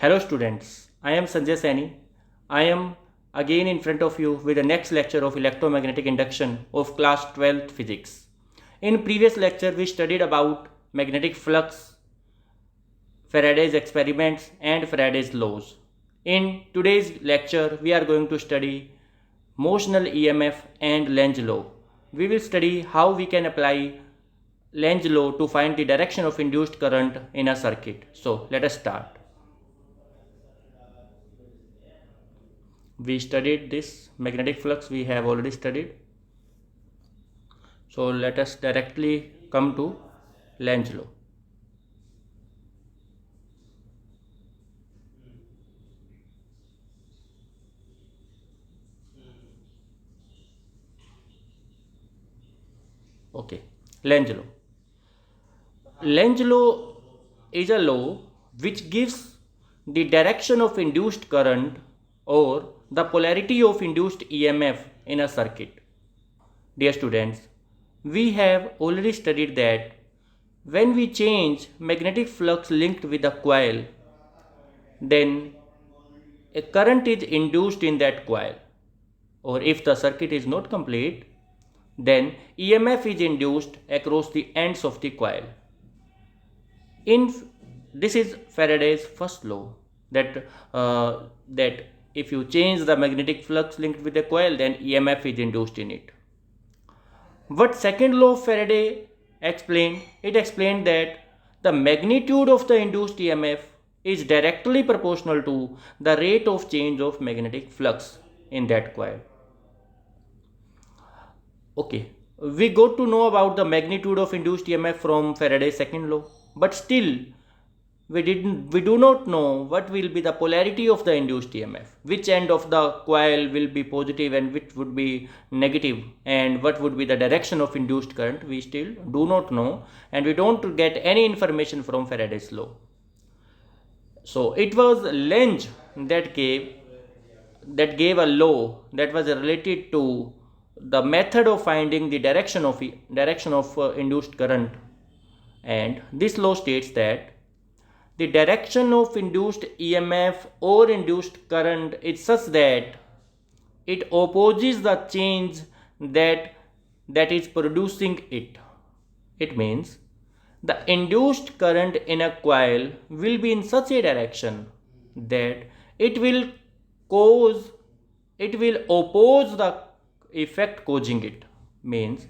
Hello students, I am Sanjay Saini. I am again in front of you with the next lecture of electromagnetic induction of class 12th physics. In previous lecture we studied about magnetic flux, Faraday's experiments and Faraday's laws. In today's lecture we are going to study motional EMF and Lenz law. We will study how we can apply Lenz law to find the direction of induced current in a circuit. So let us start. We studied this magnetic flux, we have already studied. So let us directly come to Lenz law. Okay, Lenz law. Lenz law is a law which gives the direction of induced current or the polarity of induced EMF in a circuit. Dear students, we have already studied that when we change magnetic flux linked with a coil, then a current is induced in that coil, or if the circuit is not complete, then EMF is induced across the ends of the coil. This is Faraday's first law that if you change the magnetic flux linked with the coil, then EMF is induced in it. What second law of Faraday explained? It explained that the magnitude of the induced EMF is directly proportional to the rate of change of magnetic flux in that coil. Okay, we got to know about the magnitude of induced EMF from Faraday's second law, but still we do not know what will be the polarity of the induced EMF, which end of the coil will be positive and which would be negative, and what would be the direction of induced current. We still do not know, and we don't get any information from Faraday's law. So it was Lenz that gave a law that was related to the method of finding the direction of induced current, and this law states that the direction of induced EMF or induced current is such that it opposes the change that is producing it. It means the induced current in a coil will be in such a direction that it will oppose the effect causing it. Means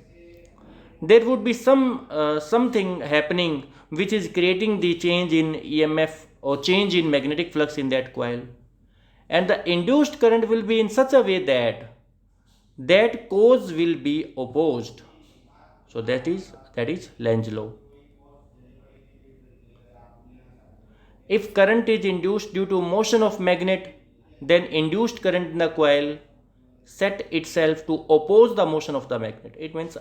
there would be something happening which is creating the change in EMF or change in magnetic flux in that coil, and the induced current will be in such a way that that cause will be opposed. So that is Lenz law. If current is induced due to motion of magnet, then induced current in the coil set itself to oppose the motion of the magnet. It means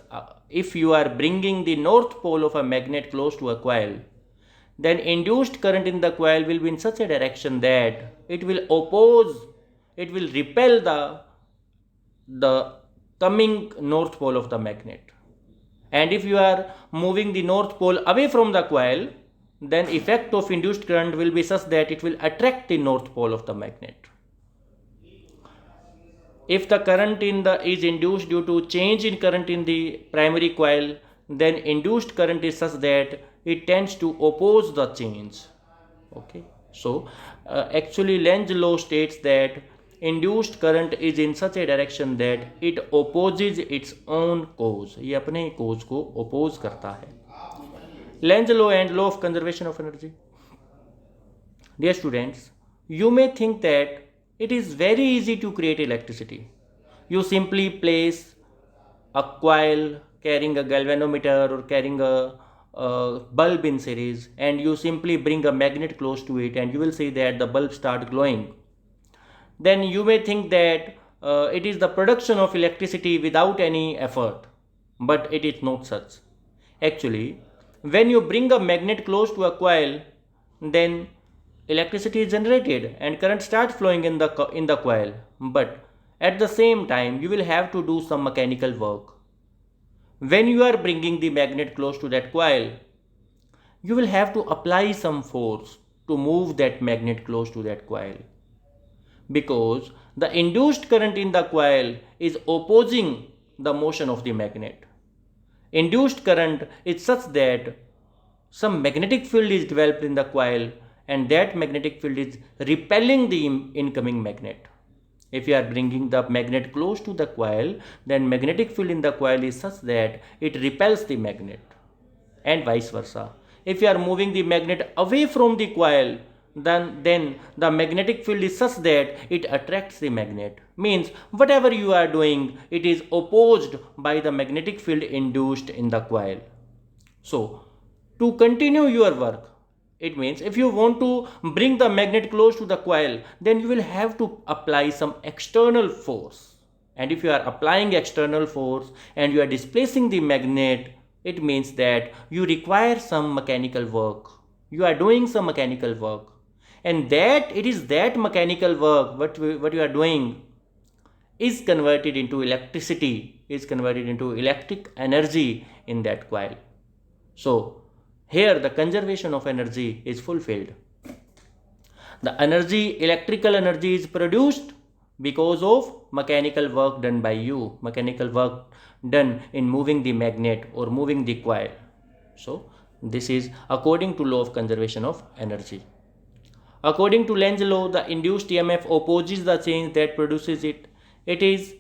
if you are bringing the north pole of a magnet close to a coil, then induced current in the coil will be in such a direction that it will repel the coming north pole of the magnet. And if you are moving the north pole away from the coil, then effect of induced current will be such that it will attract the north pole of the magnet. If the current is induced due to change in current in the primary coil, then induced current is such that it tends to oppose the change. Okay, so actually Lenz law states that induced current is in such a direction that it opposes its own cause. ये अपने cause को oppose करता है. Lenz law and law of conservation of energy. Dear students, you may think that it is very easy to create electricity. You simply place a coil carrying a galvanometer or carrying a bulb in series, and you simply bring a magnet close to it, and you will see that the bulb start glowing. Then you may think that it is the production of electricity without any effort, but it is not such. Actually, when you bring a magnet close to a coil, then electricity is generated and current starts flowing in the coil, but at the same time you will have to do some mechanical work. When you are bringing the magnet close to that coil, you will have to apply some force to move that magnet close to that coil, because the induced current in the coil is opposing the motion of the magnet. Induced current is such that some magnetic field is developed in the coil, and that magnetic field is repelling the incoming magnet. If you are bringing the magnet close to the coil, then magnetic field in the coil is such that it repels the magnet, and vice versa. If you are moving the magnet away from the coil, then the magnetic field is such that it attracts the magnet. Means whatever you are doing, it is opposed by the magnetic field induced in the coil. So to continue your work, it means if you want to bring the magnet close to the coil, then you will have to apply some external force. And if you are applying external force and you are displacing the magnet, it means that you require some mechanical work. You are doing some mechanical work. And that it is that mechanical work, what you are doing, is converted into electricity, is converted into electric energy in that coil. So here the conservation of energy is fulfilled. The energy, electrical energy, is produced because of mechanical work done by you, mechanical work done in moving the magnet or moving the coil. So this is according to law of conservation of energy. According to Lenz's law, the induced EMF opposes the change that produces it. It is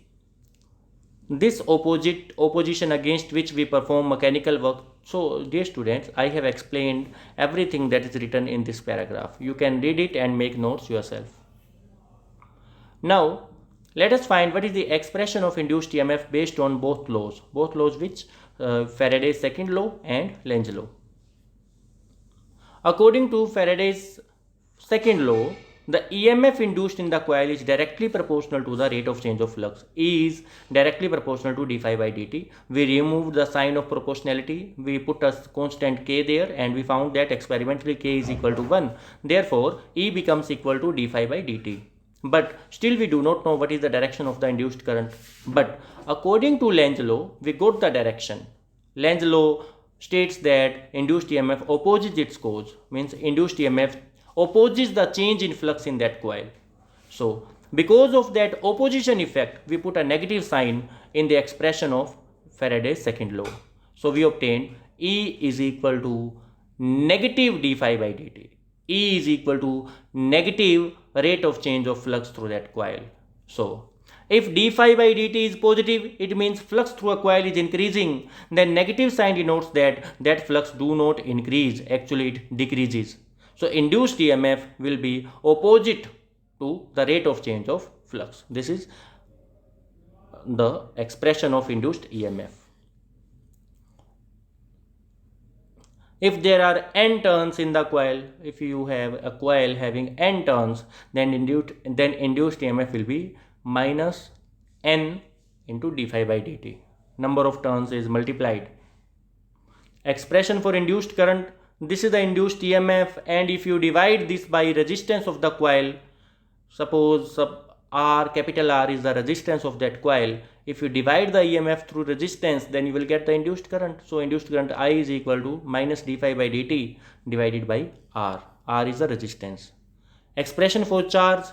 this opposition against which we perform mechanical work. So dear students, I have explained everything that is written in this paragraph. You can read it and make notes yourself. Now let us find what is the expression of induced EMF based on both laws which Faraday's second law and Lenz's law. According to Faraday's second law, the EMF induced in the coil is directly proportional to the rate of change of flux. E is directly proportional to d phi by dt. We removed the sign of proportionality. We put a constant k there, and we found that experimentally k is equal to 1. Therefore, E becomes equal to d phi by dt. But still we do not know what is the direction of the induced current. But according to Lenz's law, we got the direction. Lenz's law states that induced EMF opposes its cause. Means induced EMF opposes the change in flux in that coil. So because of that opposition effect, we put a negative sign in the expression of Faraday's second law. So we obtained E is equal to negative d phi by dt. E is equal to negative rate of change of flux through that coil. So if d phi by dt is positive, it means flux through a coil is increasing. Then negative sign denotes that flux do not increase, actually it decreases. So induced EMF will be opposite to the rate of change of flux. This is the expression of induced EMF. If there are n turns in the coil, if you have a coil having n turns, then induced EMF will be minus n into d phi by dt. Number of turns is multiplied. Expression for induced current. This is the induced EMF, and if you divide this by resistance of the coil, suppose R, capital R is the resistance of that coil. If you divide the EMF through resistance, then you will get the induced current. So induced current I is equal to minus d phi by dt divided by R. R is the resistance. Expression for charge.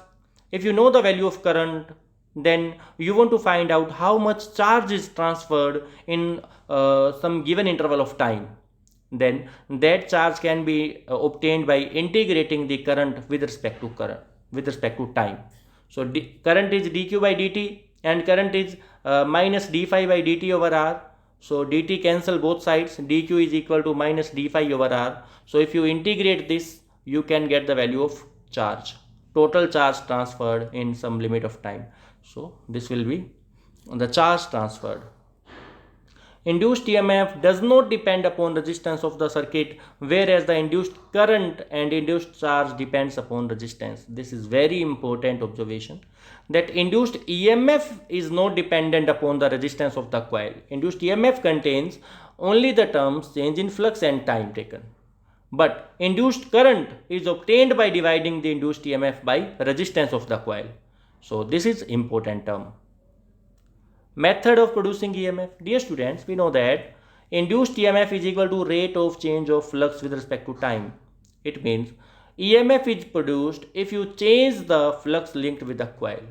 If you know the value of current, then you want to find out how much charge is transferred in some given interval of time. Then that charge can be obtained by integrating the current with respect to time. So current is dq by dt, and current is minus d phi by dt over r. So dt cancel both sides, dq is equal to minus d phi over r. So if you integrate this, you can get the value of charge, total charge transferred in some limit of time. So this will be the charge transferred. Induced EMF does not depend upon resistance of the circuit, whereas the induced current and induced charge depends upon resistance. This is very important observation, that induced EMF is not dependent upon the resistance of the coil. Induced EMF contains only the terms change in flux and time taken. But induced current is obtained by dividing the induced EMF by resistance of the coil. So this is important term. Method of producing EMF. Dear students, we know that induced EMF is equal to rate of change of flux with respect to time. It means EMF is produced if you change the flux linked with the coil.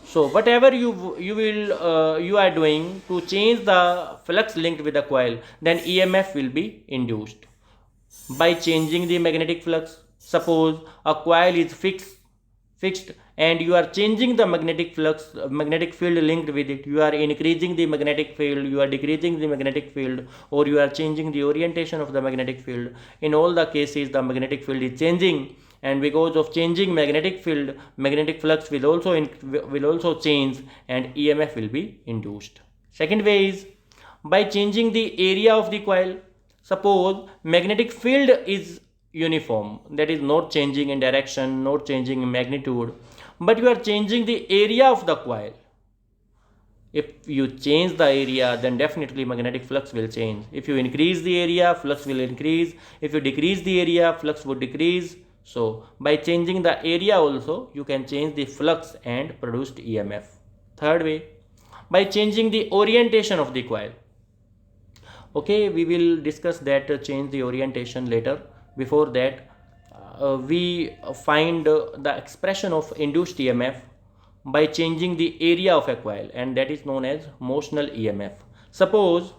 So whatever you are doing to change the flux linked with the coil, then EMF will be induced by changing the magnetic flux. Suppose a coil is fixed and you are changing the magnetic field linked with it. You are increasing the magnetic field, you are decreasing the magnetic field, or you are changing the orientation of the magnetic field. In all the cases, the magnetic field is changing, and because of changing magnetic field, magnetic flux will also change, and EMF will be induced. Second way is by changing the area of the coil. Suppose magnetic field is uniform, that is not changing in direction, not changing in magnitude, but you are changing the area of the coil. If you change the area, then definitely magnetic flux will change. If you increase the area, flux will increase. If you decrease the area, flux would decrease. So by changing the area also, you can change the flux and produced EMF. Third way, by changing the orientation of the coil. Okay, we will discuss that change the orientation later. Before that, we find the expression of induced EMF by changing the area of a coil, and that is known as motional EMF. Suppose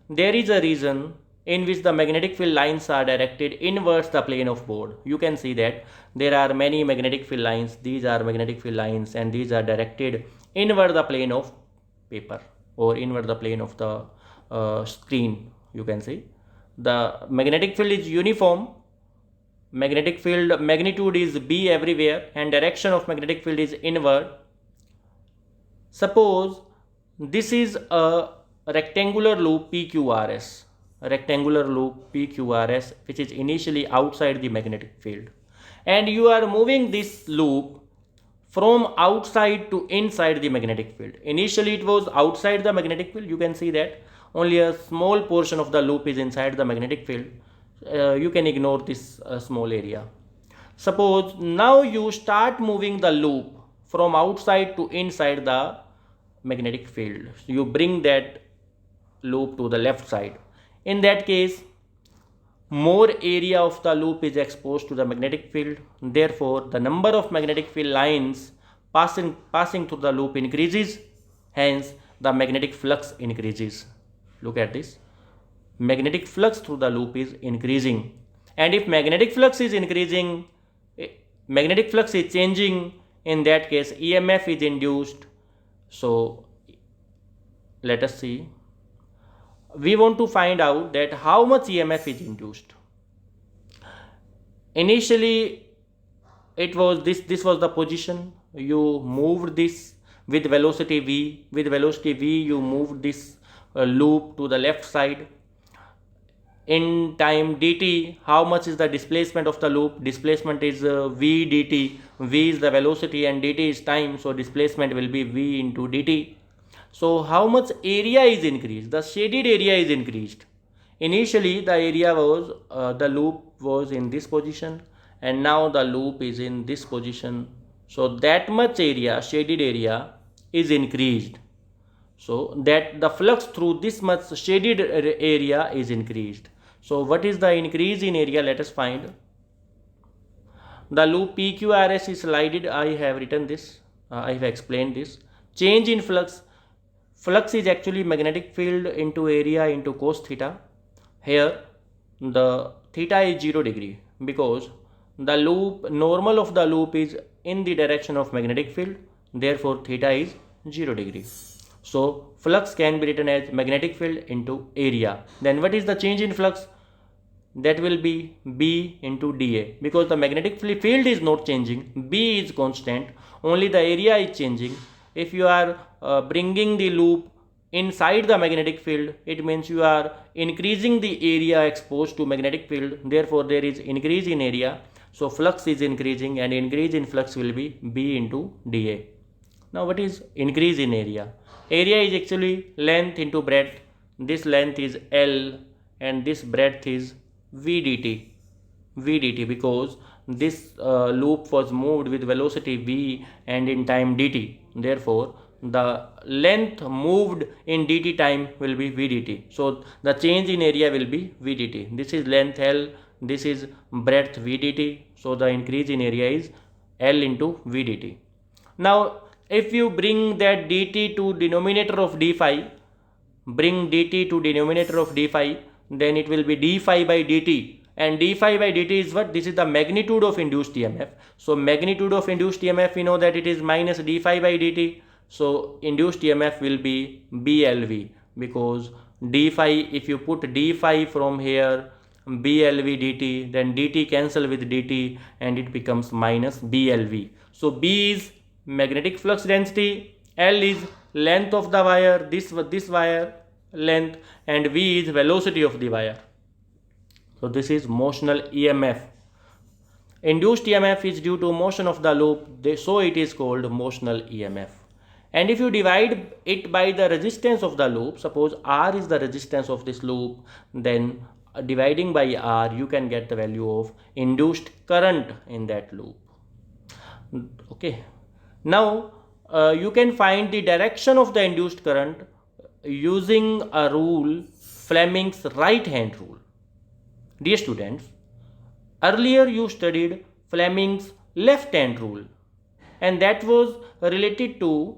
there is a region in which the magnetic field lines are directed inwards the plane of board. You can see that there are many magnetic field lines. These are magnetic field lines, and these are directed inward the plane of paper, or inward the plane of the screen. You can see the magnetic field is uniform. Magnetic field magnitude is B everywhere, and direction of magnetic field is inward. Suppose this is a rectangular loop PQRS, which is initially outside the magnetic field, and you are moving this loop from outside to inside the magnetic field. Initially it was outside the magnetic field. You can see that only a small portion of the loop is inside the magnetic field. You can ignore this small area. Suppose now you start moving the loop from outside to inside the magnetic field. You bring that loop to the left side. In that case, more area of the loop is exposed to the magnetic field. Therefore, the number of magnetic field lines passing through the loop increases. Hence, the magnetic flux increases. Look at this. Magnetic flux through the loop is increasing. And if magnetic flux is increasing, magnetic flux is changing, in that case EMF is induced. So let us see. We want to find out that how much EMF is induced. Initially it was this was the position. You moved this with velocity v. With velocity v, you moved this loop to the left side. In time dt, how much is the displacement of the loop? Displacement is v dt. V is the velocity and dt is time, so displacement will be v into dt. So how much area is increased? The shaded area is increased. Initially the area was the loop was in this position, and now the loop is in this position. So that much area, shaded area, is increased. So that the flux through this much shaded area is increased. So what is the increase in area? Let us find. The loop PQRS is slided. I have written this. I have explained this. Change in flux. Flux is actually magnetic field into area into cos theta. Here the theta is 0 degree because the loop, normal of the loop is in the direction of magnetic field. Therefore theta is 0 degree. So flux can be written as magnetic field into area. Then what is the change in flux? That will be B into dA, because the magnetic field is not changing. B is constant, only the area is changing. If you are bringing the loop inside the magnetic field, it means you are increasing the area exposed to magnetic field. Therefore there is increase in area, so flux is increasing, and increase in flux will be B into dA. Now what is increase in area? Area is actually length into breadth. This length is L and this breadth is v dt, because this loop was moved with velocity v and in time dt. Therefore the length moved in dt time will be v dt. So the change in area will be v dt. This is length L, this is breadth v dt, so the increase in area is L into v dt. Now if you bring that dt to denominator of d phi, bring dt to denominator of d phi, then it will be d phi by dt, and d phi by dt is what? This is the magnitude of induced EMF. So magnitude of induced EMF, we know that it is minus d phi by dt. So induced EMF will be BLV, because d phi, if you put d phi from here, BLV dt, then dt cancel with dt and it becomes minus BLV. So B is magnetic flux density, L is length of the wire, this wire length, and V is velocity of the wire. So this is motional EMF. Induced EMF is due to motion of the loop, so it is called motional EMF. And if you divide it by the resistance of the loop, suppose R is the resistance of this loop, then dividing by R you can get the value of induced current in that loop. Okay. Now you can find the direction of the induced current using a rule, Fleming's right hand rule. Dear students, earlier you studied Fleming's left hand rule, and that was related to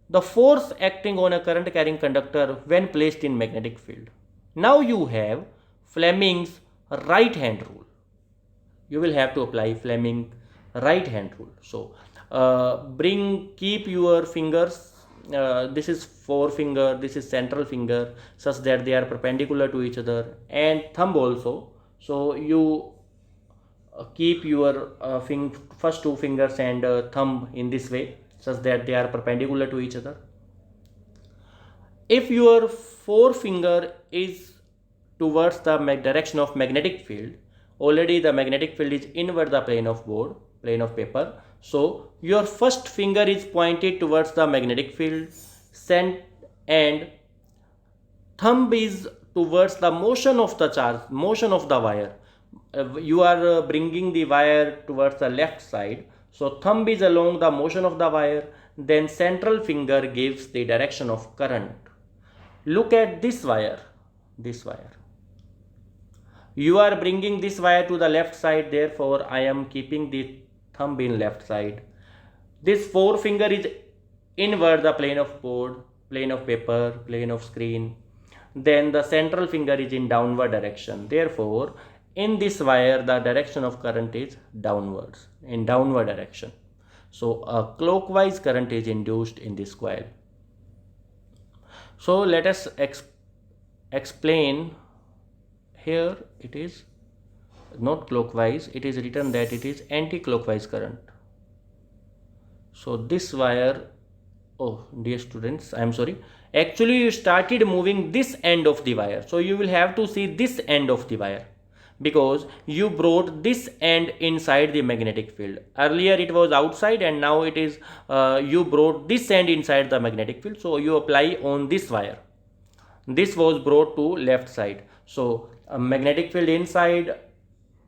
the force acting on a current carrying conductor when placed in magnetic field. Now you have Fleming's right hand rule. You will have to apply Fleming right hand rule. So keep your fingers, this is forefinger, this is central finger, such that they are perpendicular to each other, and thumb also. So you keep your first two fingers and thumb in this way, such that they are perpendicular to each other. If your forefinger is towards the direction of magnetic field, already the magnetic field is inward the plane of paper. So your first finger is pointed towards the magnetic field, and thumb is towards the motion of the charge, motion of the wire. You are bringing the wire towards the left side, so thumb is along the motion of the wire, then central finger gives the direction of current. Look at this wire, you are bringing this wire to the left side, therefore I am keeping the thumb in left side. This forefinger is inward the plane of board, plane of paper, plane of screen, then the central finger is in downward direction, therefore in this wire the direction of current is downwards, in downward direction. So a clockwise current is induced in this coil. So let us explain. Here it is not clockwise, it is written that it is anti-clockwise current. So this wire, oh dear students, I am sorry, actually you started moving this end of the wire, so you will have to see this end of the wire, because you brought this end inside the magnetic field. Earlier it was outside, and now it is you brought this end inside the magnetic field, so you apply on this wire. This was brought to left side, so magnetic field inside,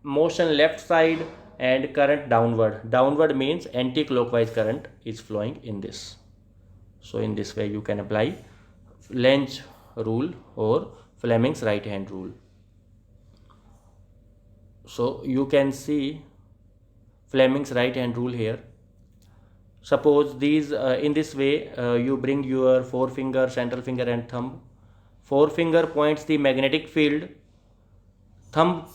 motion left side, and current downward. Downward means anti-clockwise current is flowing in this. So in this way you can apply Lenz rule or Fleming's right hand rule. So you can see Fleming's right hand rule here. Suppose these in this way you bring your forefinger, central finger and thumb. Forefinger points the magnetic field, thumb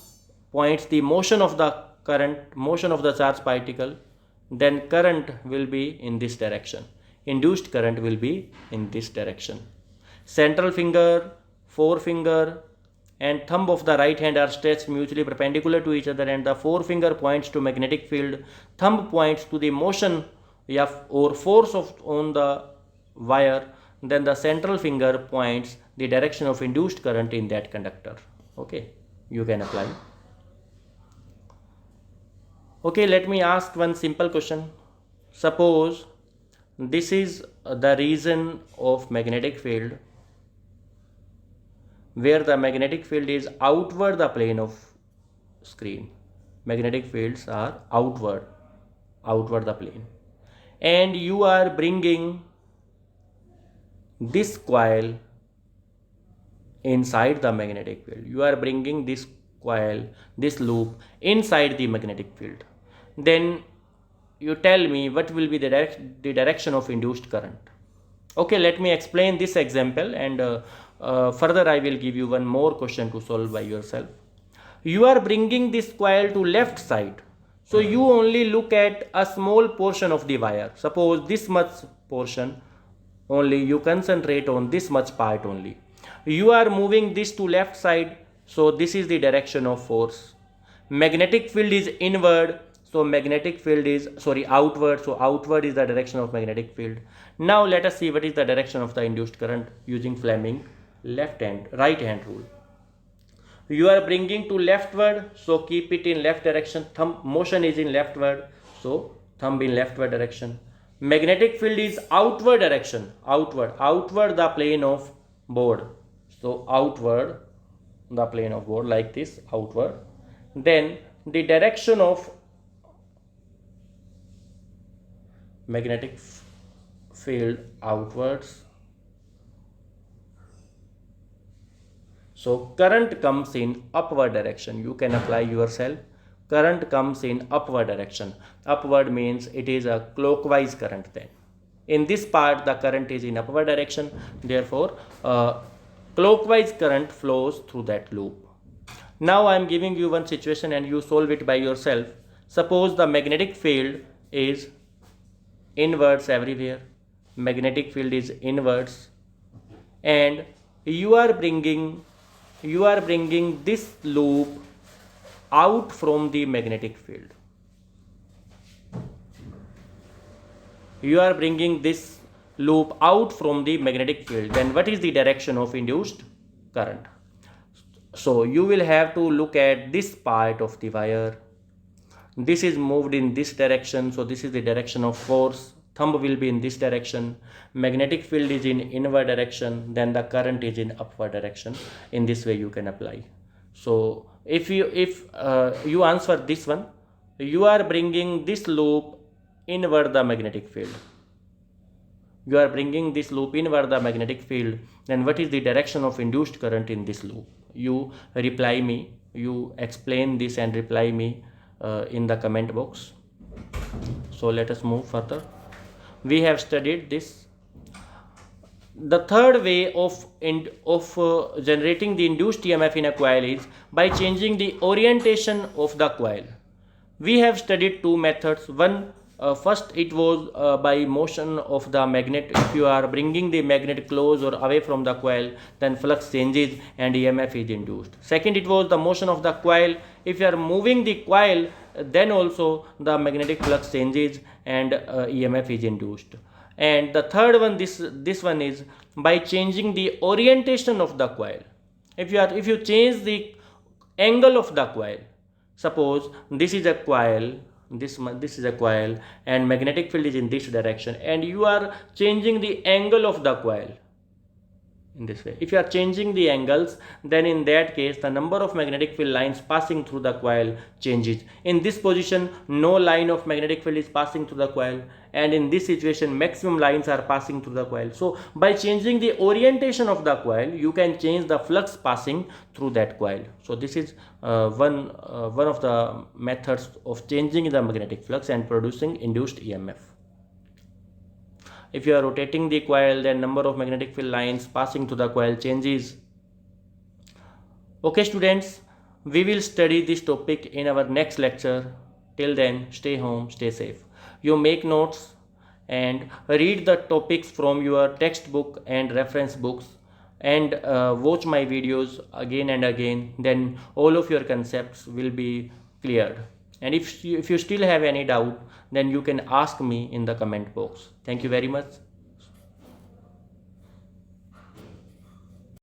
points the motion of the current, motion of the charged particle, then current will be in this direction, induced current will be in this direction. Central finger, forefinger and thumb of the right hand are stretched mutually perpendicular to each other, and the forefinger points to magnetic field, thumb points to the motion or force on the wire, then the central finger points the direction of induced current in that conductor. Okay, you can apply. Okay, let me ask one simple question. Suppose this is the region of magnetic field where the magnetic field is outward the plane of screen. Magnetic fields are outward the plane, and you are bringing this coil inside the magnetic field. You are bringing this coil, this loop inside the magnetic field. Then you tell me what will be the direction of induced current. Okay, let me explain this example, and further I will give you one more question to solve by yourself. You are bringing this coil to left side, so you only look at a small portion of the wire. Suppose this much portion only, you concentrate on this much part only. You are moving this to left side, so this is the direction of force. Magnetic field is inward, so magnetic field is outward, so outward is the direction of magnetic field. Now let us see what is the direction of the induced current using Fleming right hand rule. You are bringing to leftward, so keep it in left direction. Thumb motion is in leftward, so thumb in leftward direction. Magnetic field is outward direction, outward the plane of board, so outward the plane of board, like this, outward. Then the direction of magnetic field outwards, so current comes in upward direction. You can apply yourself. Current comes in upward direction. Upward means it is a clockwise current. Then in this part the current is in upward direction, therefore clockwise current flows through that loop. Now I am giving you one situation and you solve it by yourself. Suppose the magnetic field is inwards everywhere. Magnetic field is inwards, and you are bringing this loop out from the magnetic field. You are bringing this loop out from the magnetic field. Then what is the direction of induced current? So you will have to look at this part of the wire. This is moved in this direction, so this is the direction of force. Thumb will be in this direction. Magnetic field is in inward direction, then the current is in upward direction. In this way you can apply. So if you answer this one, you are bringing this loop inward the magnetic field. You are bringing this loop inward the magnetic field. Then what is the direction of induced current in this loop? You reply me. You explain this and reply me in the comment box. So let us move further. We have studied this. The third way of generating the induced EMF in a coil is by changing the orientation of the coil. We have studied two methods. One, first it was by motion of the magnet. If you are bringing the magnet close or away from the coil, then flux changes and EMF is induced. Second, it was the motion of the coil. If you are moving the coil, then also the magnetic flux changes and EMF is induced. And the third one, this one is by changing the orientation of the coil. If you change the angle of the coil, suppose this is a coil, this is a coil, and magnetic field is in this direction, and you are changing the angle of the coil in this way. If you are changing the angles, then in that case the number of magnetic field lines passing through the coil changes. In this position, no line of magnetic field is passing through the coil, and in this situation maximum lines are passing through the coil. So by changing the orientation of the coil, you can change the flux passing through that coil. So this is one of the methods of changing the magnetic flux and producing induced EMF. If you are rotating the coil, then number of magnetic field lines passing through the coil changes. Okay students, we will study this topic in our next lecture. Till then, stay home, stay safe. You make notes and read the topics from your textbook and reference books, and watch my videos again and again. Then all of your concepts will be cleared. And if you still have any doubt, then you can ask me in the comment box. Thank you very much.